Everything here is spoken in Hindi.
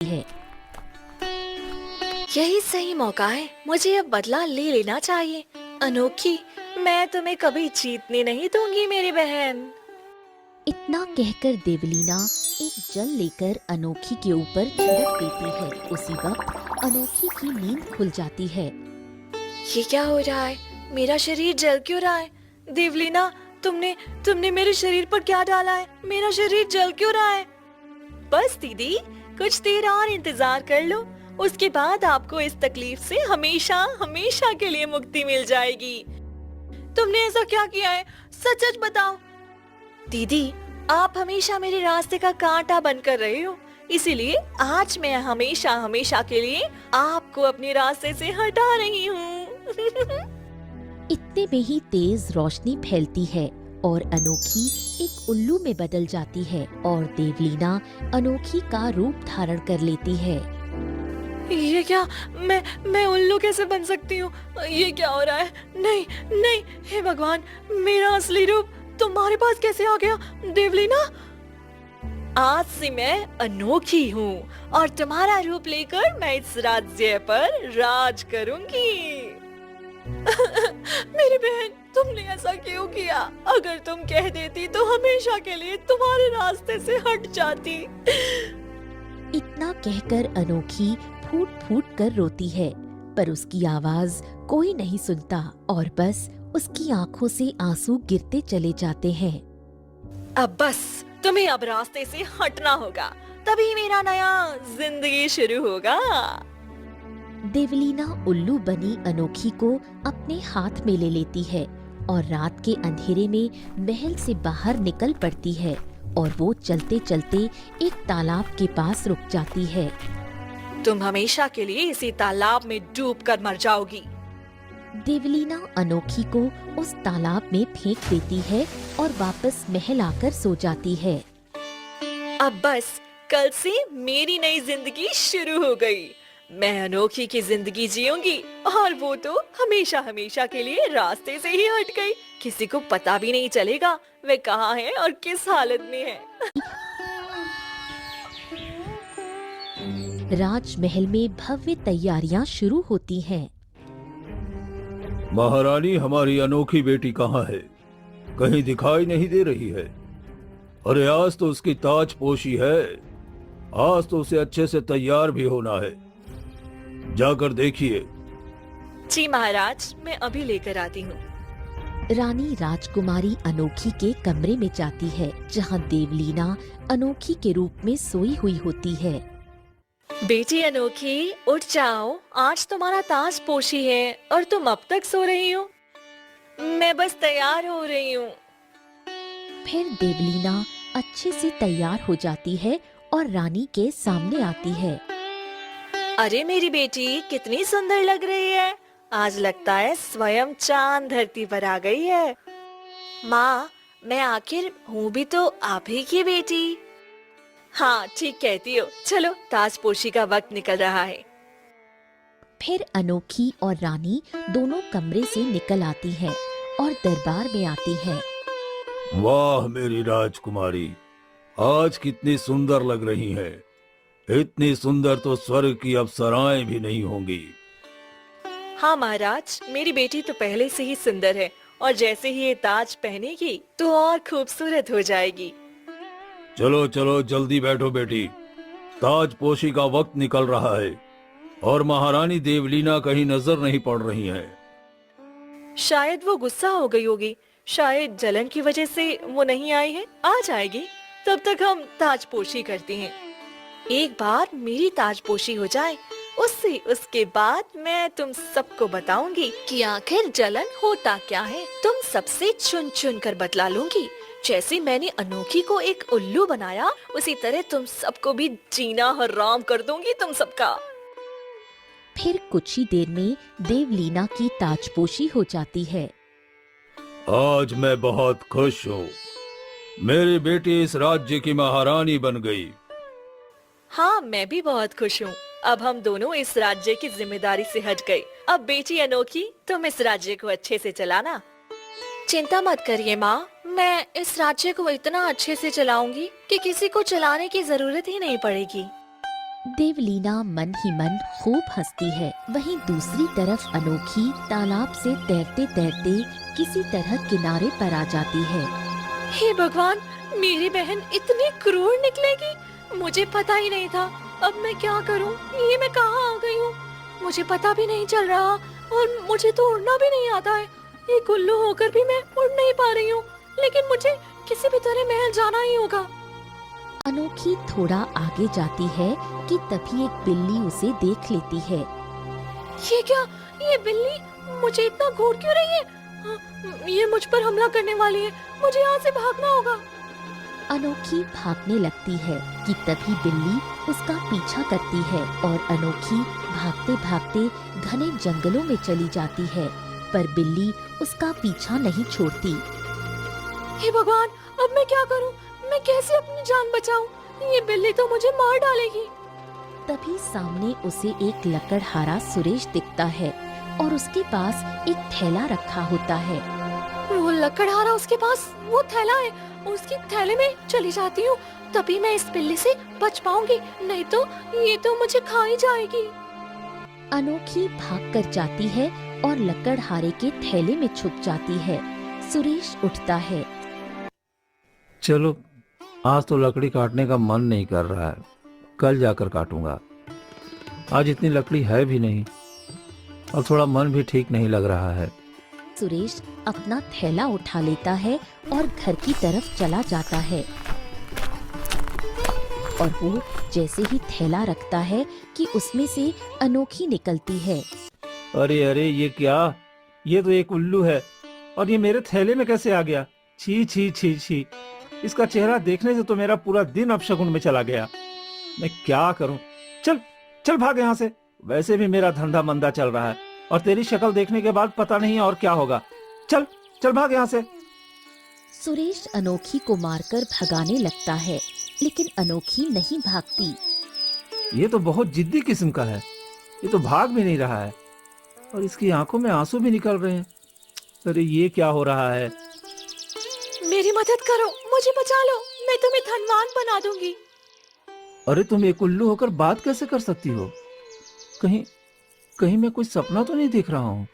है। यही सही मौका है, मुझे अब बदला ले लेना चाहिए। अनोखी, मैं तुम्हें कभी जीतने नहीं दूंगी मेरी बहन। इतना कहकर देवलीना एक जल लेकर अनोखी के ऊपर छिड़क देती है। उसी वक्त अनोखी की नींद खुल जाती है। ये क्या हो रहा है? मेरा शरीर जल क्यों रहा है? देवलीना, तुमने तुमने मेरे शरीर पर क्या डाला है? मेरा शरीर जल क्यों रहा है? बस दीदी, कुछ देर और इंतजार कर लो, उसके बाद आपको इस तकलीफ से हमेशा हमेशा के लिए मुक्ति मिल जाएगी। तुमने ऐसा क्या किया है? सच सच बताओ। दीदी, आप हमेशा मेरे रास्ते का कांटा बनकर रहे हो, इसीलिए आज मैं हमेशा हमेशा के लिए आपको अपने रास्ते से हटा रही हूँ। इतने में ही तेज रोशनी फैलती है और अनोखी एक उल्लू में बदल जाती है और देवलीना अनोखी का रूप धारण कर लेती है। ये क्या? मैं उल्लू कैसे बन सकती हूँ? ये क्या हो रहा है? नहीं नहीं, हे भगवान, मेरा असली रूप तुम्हारे पास कैसे आ गया? देवलीना, आज से मैं अनोखी हूँ और तुम्हारा रूप लेकर मैं इस राज्य पर राज करूंगी। मेरी बहन, तुमने ऐसा क्यों किया? अगर तुम कह देती तो हमेशा के लिए तुम्हारे रास्ते से हट जाती। इतना कहकर अनोखी फूट फूट कर रोती है, पर उसकी आवाज कोई नहीं सुनता और बस उसकी आंखों से आंसू गिरते चले जाते हैं। अब बस, तुम्हें अब रास्ते से हटना होगा, तभी मेरा नया जिंदगी शुरू होगा। देवलीना उल्लू बनी अनोखी को अपने हाथ में ले लेती है और रात के अंधेरे में महल से बाहर निकल पड़ती है और वो चलते चलते एक तालाब के पास रुक जाती है। तुम हमेशा के लिए इसी तालाब में डूब कर मर जाओगी। देवलीना अनोखी को उस तालाब में फेंक देती है और वापस महल आकर सो जाती है। अब बस, कल से मेरी नई जिंदगी शुरू हो गई। मैं अनोखी की जिंदगी जीऊंगी और वो तो हमेशा हमेशा के लिए रास्ते से ही हट गई। किसी को पता भी नहीं चलेगा वे कहाँ है और किस हालत में है। राजमहल में भव्य तैयारियां शुरू होती हैं। महारानी, हमारी अनोखी बेटी कहाँ है? कहीं दिखाई नहीं दे रही है। अरे आज तो उसकी ताजपोशी है, आज तो उसे अच्छे से तैयार भी होना है। जाकर देखिए। जी महाराज, मैं अभी लेकर आती हूँ। रानी राजकुमारी अनोखी के कमरे में जाती है, जहाँ देवलीना अनोखी के रूप में सोई हुई होती है। बेटी अनोखी, उठ जाओ, आज तुम्हारा ताजपोशी है और तुम अब तक सो रही हो। मैं बस तैयार हो रही हूँ। फिर देवलीना अच्छे से तैयार हो जाती है और रानी के सामने आती है। अरे मेरी बेटी, कितनी सुंदर लग रही है। आज लगता है स्वयं चांद धरती पर आ गई है। माँ, मैं आखिर हूँ भी तो आप ही की बेटी। हाँ, ठीक कहती हो। चलो, ताजपोशी का वक्त निकल रहा है। फिर अनोखी और रानी दोनों कमरे से निकल आती हैं और दरबार में आती हैं। वाह मेरी राजकुमारी, आज कितनी सुंदर लग रही हैं। इतनी सुंदर तो स्वर्ग की अप्सराएं भी नहीं होंगी। हाँ महाराज, मेरी बेटी तो पहले से ही सुंदर है और जैसे ही ये ताज पहनेगी तो और खूबसूरत हो जाएगी। चलो चलो, जल्दी बैठो बेटी, ताजपोशी का वक्त निकल रहा है और महारानी देवलीना कहीं नजर नहीं पड़ रही है। शायद वो गुस्सा हो गई होगी, शायद जलन की वजह से वो नहीं आई है। आ जाएगी, तब तक हम ताजपोशी करते हैं। एक बार मेरी ताजपोशी हो जाए, उसके बाद मैं तुम सबको बताऊंगी कि आखिर जलन होता क्या है। तुम सबसे चुन चुन कर बतला लूंगी। जैसे मैंने अनोखी को एक उल्लू बनाया, उसी तरह तुम सबको भी जीना हराम कर दूंगी तुम सबका। फिर कुछ ही देर में देवलीना की ताजपोशी हो जाती है। आज मैं बहुत खुश हूँ, मेरी बेटी इस राज्य की महारानी बन गई। हाँ, मैं भी बहुत खुश हूँ। अब हम दोनों इस राज्य की जिम्मेदारी से हट गए। अब बेटी अनोखी, तुम इस राज्य को अच्छे से चलाना। चिंता मत करिए माँ, मैं इस राज्य को इतना अच्छे से चलाऊंगी कि किसी को चलाने की जरूरत ही नहीं पड़ेगी। देवलीना मन ही मन खूब हंसती है। वहीं दूसरी तरफ अनोखी तालाब से तैरते तैरते किसी तरह किनारे पर आ जाती है। हे भगवान, मेरी बहन इतनी क्रूर निकलेगी, मुझे पता ही नहीं था। अब मैं क्या करूं? ये मैं कहाँ आ गई हूँ? मुझे पता भी नहीं चल रहा और मुझे तो उड़ना भी नहीं आता है। एक उल्लू होकर भी मैं उड़ नहीं पा रही हूँ, लेकिन मुझे किसी भी तरह महल जाना ही होगा। अनोखी थोड़ा आगे जाती है कि तभी एक बिल्ली उसे देख लेती है। ये क्या? ये बिल्ली मुझे इतना घूर क्यों रही है? हाँ, ये मुझ पर हमला करने वाली है। मुझे यहाँ से भागना होगा। अनोखी भागने लगती है कि तभी बिल्ली उसका पीछा करती है और अनोखी भागते भागते घने जंगलों में चली जाती है, पर बिल्ली उसका पीछा नहीं छोड़ती। हे भगवान, अब मैं क्या करूं? मैं कैसे अपनी जान बचाऊं? ये बिल्ली तो मुझे मार डालेगी। तभी सामने उसे एक लकड़हारा सुरेश दिखता है और उसके पास एक थैला रखा होता है। वो लकड़हारा उसके पास वो थैला है, उसके थैले में चली जाती हूँ, तभी मैं इस बिल्ली से बच पाऊंगी, नहीं तो ये तो मुझे खा ही जाएगी। अनोखी भागकर जाती है और लकड़हारे के थैले में छुप जाती है। सुरेश उठता है। चलो, आज तो लकड़ी काटने का मन नहीं कर रहा है, कल जाकर काटूंगा। आज इतनी लकड़ी है भी नहीं और थोड़ा मन भी ठीक नहीं लग रहा है। सुरेश अपना थैला उठा लेता है और घर की तरफ चला जाता है। और वो जैसे ही थैला रखता है कि उसमें से अनोखी निकलती है। अरे अरे, ये क्या? ये तो एक उल्लू है और ये मेरे थैले में कैसे आ गया? छी छी छी छी, इसका चेहरा देखने से तो मेरा पूरा दिन अपशगुन में चला गया। मैं क्या करूं? चल चल भाग यहाँ से। वैसे भी मेरा धंधा मंदा चल रहा है और तेरी शक्ल देखने के बाद पता नहीं और क्या होगा। चल चल भाग यहाँ से। सुरेश अनोखी को मारकर भगाने लगता है, लेकिन अनोखी नहीं भागती। ये तो बहुत जिद्दी किस्म का है, ये तो भाग भी नहीं रहा है और इसकी आंखों में आंसू भी निकल रहे हैं। अरे ये क्या हो रहा है? मेरी मदद करो, मुझे बचा लो, मैं तुम्हें धनवान बना दूंगी। अरे तुम एक उल्लू होकर बात कैसे कर सकती हो? कहीं कहीं मैं कोई सपना तो नहीं देख रहा हूँ?